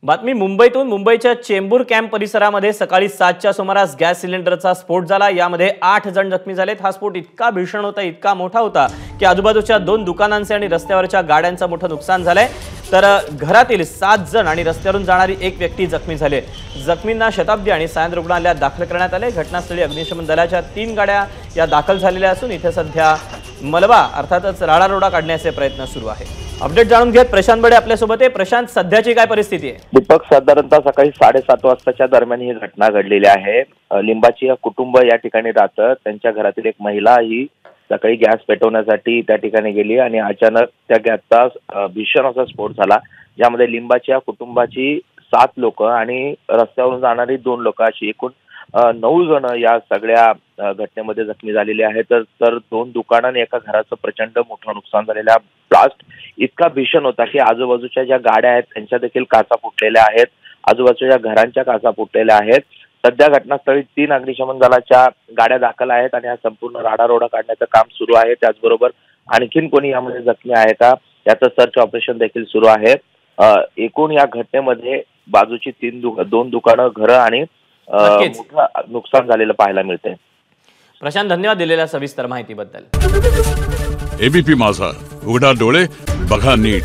बातमी मुंबईतून। मुंबईच्या चेंबूर कॅम्प परिसरामध्ये सकाळी 7च्या सुमारास गॅस सिलेंडरचा स्फोट झाला। यामध्ये 8 जण जखमी झालेत। हा स्फोट इतका भीषण होता, इतका मोठा होता की आजूबाजूच्या 2 दुकानांचे आणि रस्त्यावरच्या गाड्यांचं मोठं नुकसान झालंय। तर घरातील 7 जण आणि रस्त्यावरून जाणारी एक व्यक्ती जखमी झाले। जखमींना शताब्दी आणि सायन रुग्णालयात दाखल करण्यात आले। घटनास्थळी अग्निशमन दलाच्या 3 गाड्या या दाखल झालेल्या असून इथे सध्या मलबा अर्थातच राडारोडा काढण्याचे प्रयत्न सुरू आहे। अपडेट जाणून घेत प्रशांत बडे आपल्यासोबत आहे। प्रशांत, सध्याची काय परिस्थिती आहे? दीपक, साधारणतः सकाळी 7:30 वाजताच्या दरम्यान ही घटना घडलेली आहे। लिंबाची कुटुंब या ठिकाणी राहतं। त्यांच्या घरातील एक महिला ही सकाळी गॅस पेटवण्यासाठी त्या ठिकाणी गेली आणि अचानक त्या गॅसचा भीषण असा स्फोट झाला, ज्यामध्ये लिंबाच्या कुटुंबाची 7 लोक आणि रस्त्यावरून जाणारी 2 लोक अशी एकूण 9 जण या सगळ्या घटनेमध्ये जखमी झालेले आहेत। तर 2 दुकानं आणि एका घराचं प्रचंड मोठं नुकसान झालेलं आहे। ब्लास्ट इतका भीषण होता की आजूबाजूच्या ज्या गाड्या आहेत त्यांच्या देखील काचा फुटलेल्या आहेत, आजूबाजूच्या घरांच्या काचा फुटलेल्या आहेत। सध्या घटनास्थळी 3 अग्निशमन दलाच्या गाड्या दाखल आहेत आणि हा संपूर्ण राडारोडा काढण्याचं काम सुरू आहे। त्याचबरोबर आणखीन कोणी यामध्ये जखमी आहे का याचं सर्च ऑपरेशन देखील सुरू आहे। एकूण या घटनेमध्ये बाजूची 2 दुकानं, घरं आणि मोठं नुकसान झालेलं पाहायला मिळते। प्रशांत, धन्यवाद दिलेल्या सविस्तर माहितीबद्दल। एबीपी माझा, उघडा डोळे बघा नीट।